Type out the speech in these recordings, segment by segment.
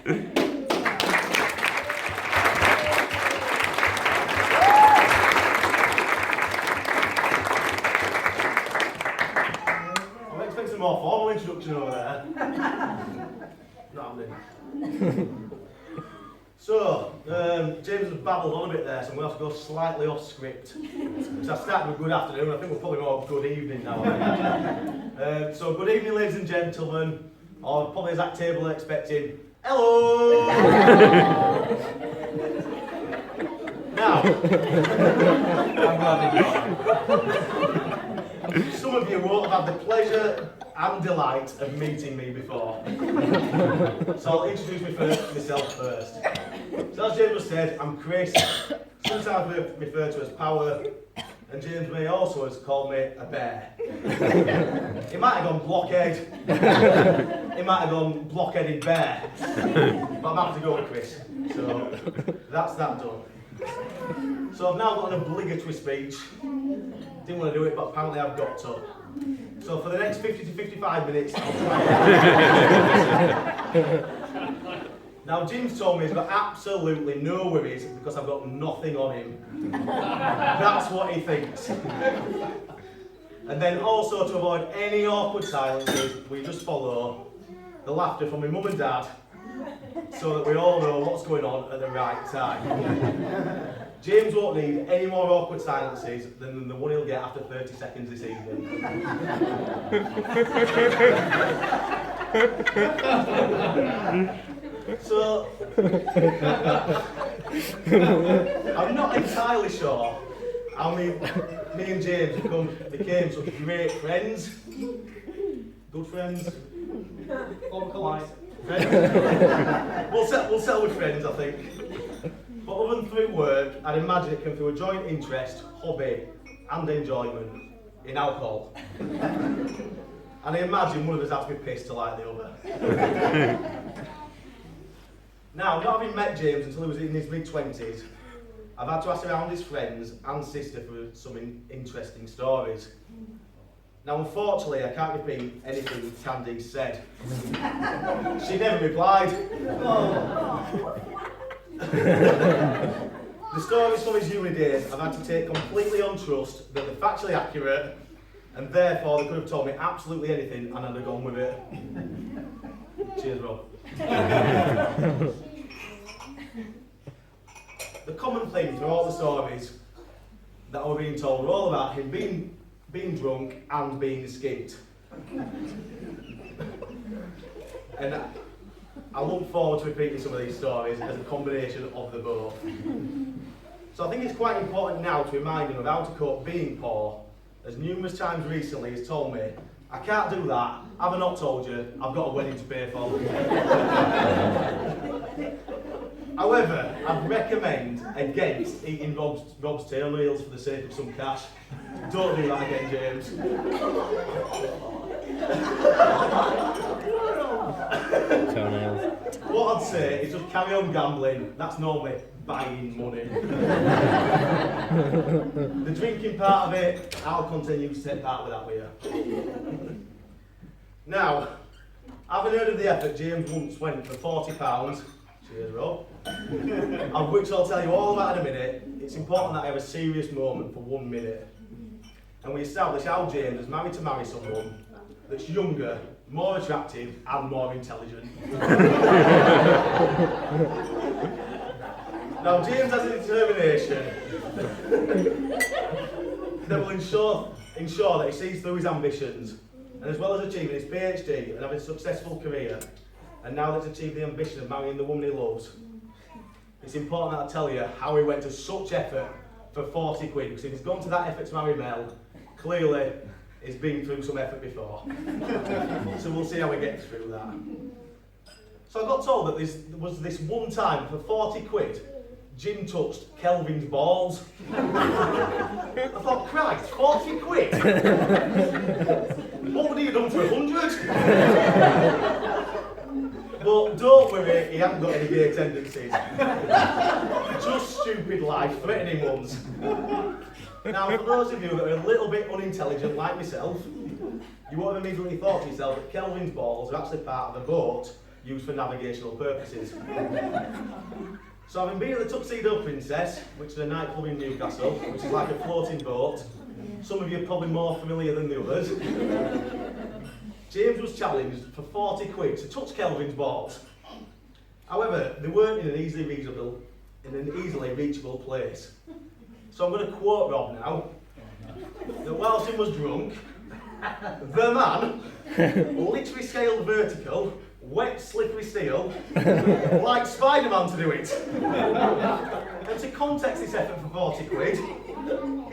I'm expecting a more formal introduction over there. Not happening. So, James has babbled on a bit there, so I'm going to have to go slightly off script. So I started with good afternoon, I think we're probably more good evening now. So good evening, ladies and gentlemen, or probably as that table expecting, hello! Now, some of you won't have had the pleasure and delight of meeting me before. So I'll introduce myself first. So as James has said, I'm Chris, sometimes referred to as Power, and James may also has called me a bear. He might have gone blockhead, he might have gone blockheaded bear, but I'm happy to go with Chris. So that's that done. So I've now got an obligatory speech. Didn't want to do it, but apparently I've got to. So for the next 50 to 55 minutes, I'll try it. Now Jim's told me he's got absolutely no worries because I've got nothing on him. That's what he thinks. And then also to avoid any awkward silences, we just follow the laughter from my mum and dad so that we all know what's going on at the right time. James won't need any more awkward silences than the one he'll get after 30 seconds this evening. So, I'm not entirely sure how me and James became such great friends. Good friends? We'll settle with friends, I think. But other than through work, I'd imagine it came through a joint interest, hobby, and enjoyment in alcohol. And I imagine one of us had to be pissed to like the other. Now, not having met James until he was in his mid-20s, I've had to ask around his friends and sister for some interesting stories. Now, unfortunately, I can't repeat anything Candy said. She never replied. The stories from his uni days I've had to take completely on trust that they're factually accurate, and therefore they could have told me absolutely anything and I'd have gone with it. Cheers, Rob. The common theme through all the stories that I was being told were all about him being drunk and being skint. And I look forward to repeating some of these stories as a combination of the both. So I think it's quite important now to remind him of how to cope being poor, as numerous times recently he's told me, I can't do that, have I not told you, I've got a wedding to pay for. However, I'd recommend against eating Rob's tail wheels for the sake of some cash. Don't do that again, James. What I'd say is just carry on gambling. That's normally buying money. The drinking part of it, I'll continue to take part with that with you. Now, having heard of the effort James once went for £40, cheers Rob, of which I'll tell you all about in a minute, it's important that I have a serious moment for 1 minute. And we establish how James is married to marry someone that's younger, more attractive and more intelligent. Now James has a determination that will ensure that he sees through his ambitions, and as well as achieving his PhD and having a successful career, and now that he's achieved the ambition of marrying the woman he loves, it's important that I tell you how he went to such effort for 40 quid, because if he's gone to that effort to marry Mel, clearly he's been through some effort before. So we'll see how he gets through that. So I got told that there was this one time for 40 quid, Jim touched Kelvin's balls. I thought, Christ, 40 quid? What would he have done for 100? But don't worry, he hasn't got any gay tendencies. Just stupid life, threatening ones. Now, for those of you that are a little bit unintelligent like myself, you won't have immediately thought to yourself that Kelvin's balls are actually part of a boat used for navigational purposes. So having been at the Tuxedo Princess, which is a nightclub in Newcastle, which is like a floating boat, some of you are probably more familiar than the others, James was challenged for 40 quid to touch Kelvin's balls. However, they weren't in an easily reachable place. So I'm going to quote Rob now, that whilst he was drunk, the man literally scaled vertical, wet slippery steel, like Spider-Man to do it. And to context this effort for 40 quid,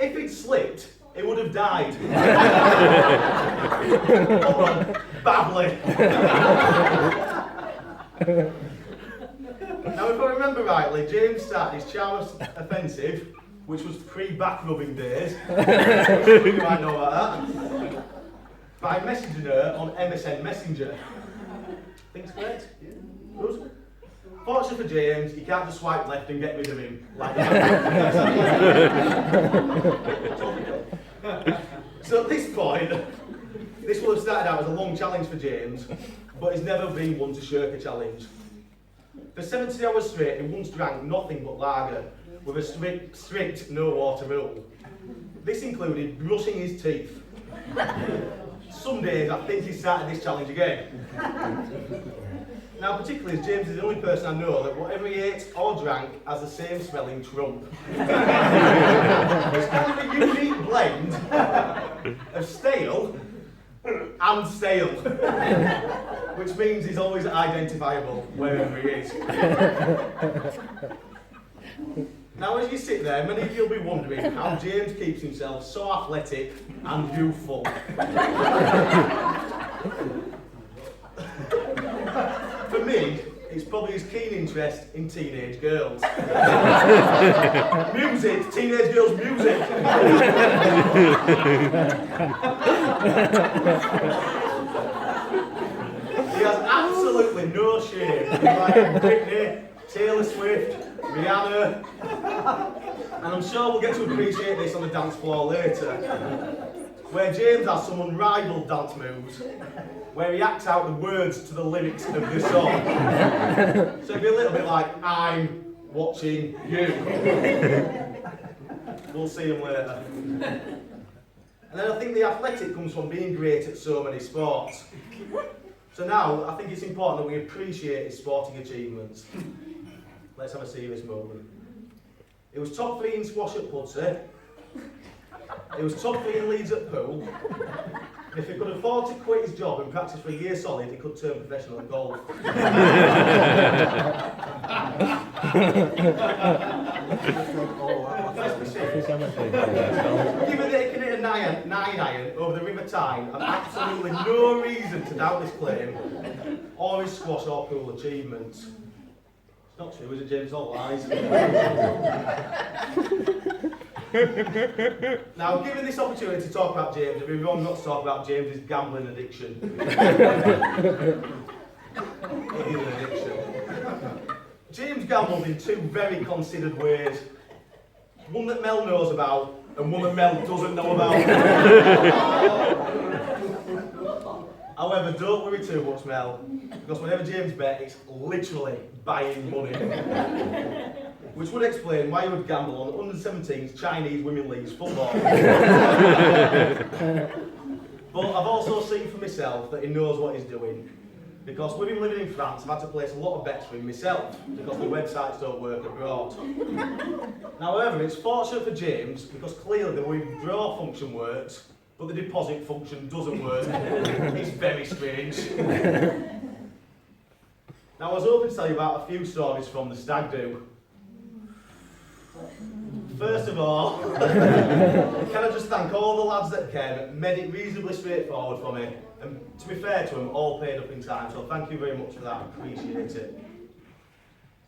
if he'd slipped, he would have died. Badly. Now, if I remember rightly, James started his charm offensive, which was pre-back rubbing days. You might know about that. By messaging her on MSN Messenger. Think's correct? Yeah. Good. Fortunately for James, he can't just swipe left and get rid of him. Like So at this point, this will have started out as a long challenge for James, but he's never been one to shirk a challenge. For 70 hours straight, he once drank nothing but lager, with a strict no water rule. This included brushing his teeth. Some days I think he started this challenge again. Now, particularly as James is the only person I know that whatever he ate or drank has the same smelling trump. It's kind of a unique blend of stale and stale, which means he's always identifiable wherever he is. Now, as you sit there, many of you will be wondering how James keeps himself so athletic and youthful. For me, it's probably his keen interest in teenage girls. Music, teenage girls' music. He has absolutely no shame. Like Britney, Taylor Swift, Rihanna, and I'm sure we'll get to appreciate this on the dance floor later, where James has some unrivaled dance moves, where he acts out the words to the lyrics of the song. So it'll be a little bit like, I'm watching you. We'll see him later. And then I think the athletic comes from being great at so many sports. So now, I think it's important that we appreciate his sporting achievements. Let's have a serious moment. It was top 3 in squash at Pudsey. It was top 3 in Leeds at pool. If he could afford to quit his job and practice for a year solid, he could turn professional at golf. Let's be serious. Given that he can hit a 9-iron over the River Tyne, I've absolutely no reason to doubt this claim, or his squash or pool achievements. It's not true, is it, James? All lies. Now, given this opportunity to talk about James, it'd be wrong not to talk about James's gambling addiction. It is an addiction. James gambled in 2 very considered ways. One that Mel knows about, and one that Mel doesn't know about. However, don't worry too much, Mel, because whenever James bet, it's literally buying money. Which would explain why he would gamble on under-17s Chinese Women League's football. But I've also seen for myself that he knows what he's doing. Because with him living in France, I've had to place a lot of bets for him myself, because the websites don't work abroad. Now, however, it's fortunate for James, because clearly the withdraw function works, but the deposit function doesn't work. It's very strange. Now, I was hoping to tell you about a few stories from the stag do. First of all, can I just thank all the lads that came, made it reasonably straightforward for me, and to be fair to them, all paid up in time, so thank you very much for that, appreciate it.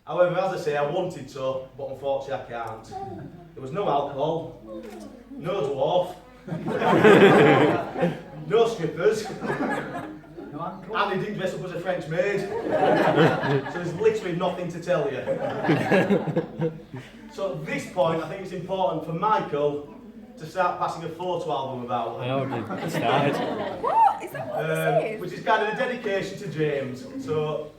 However, as I say, I wanted to, but unfortunately I can't. There was no alcohol, no dwarf, no strippers, and he didn't dress up as a French maid, so there's literally nothing to tell you. So at this point, I think it's important for Michael to start passing a photo album about. I already started. What? Is that what this is? Which is kind of a dedication to James. So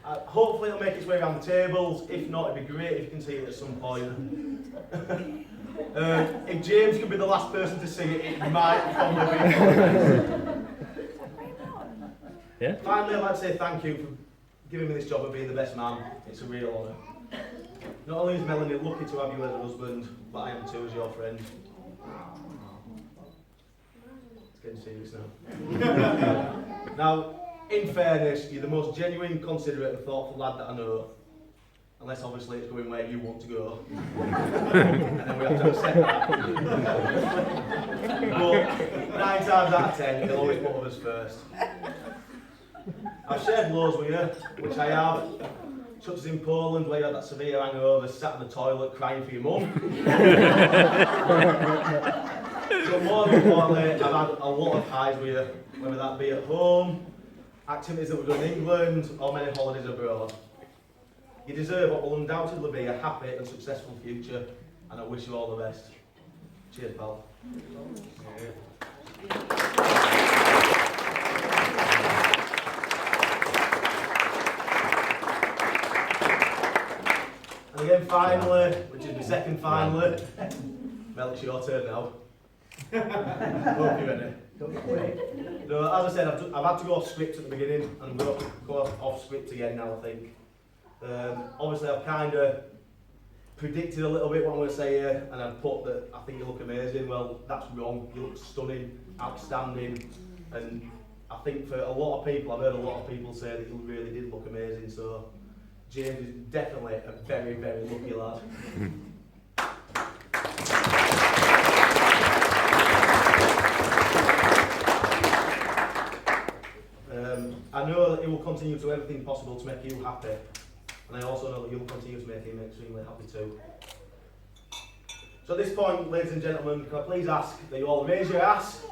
Hopefully it'll make its way around the tables. If not, it'd be great if you can see it at some point. If James can be the last person to see it, it might probably be. Yeah? Finally, I'd like to say thank you for giving me this job of being the best man. It's a real honour. Not only is Melanie lucky to have you as a husband, but I am too as your friend. It's getting serious now. Now, in fairness, you're the most genuine, considerate and thoughtful lad that I know. Unless obviously it's going where you want to go. And then we have to accept that. But 9 times out of 10, you'll always put others first. I've shared loads with you, which I have, such as in Poland where you had that severe hangover, sat in the toilet crying for your mum. So more than importantly, I've had a lot of highs with you, whether that be at home, activities that we've done in England, or many holidays abroad. You deserve what will undoubtedly be a happy and successful future, and I wish you all the best. Cheers, pal. And again, finally, which is my second finally, Mel, it's your turn now. Hope you're ready. No, as I said, I've had to go off script at the beginning, and I'm going to go off script again now, I think. Obviously, I've kind of predicted a little bit what I'm going to say here, and I've put that I think you look amazing. Well, that's wrong. You look stunning, outstanding, and I think for a lot of people, I've heard a lot of people say that you really did look amazing. So, James is definitely a very, very lucky lad. I know that he will continue to do everything possible to make you happy, and I also know that you will continue to make him extremely happy too. So at this point, ladies and gentlemen, can I please ask that you all raise your ass?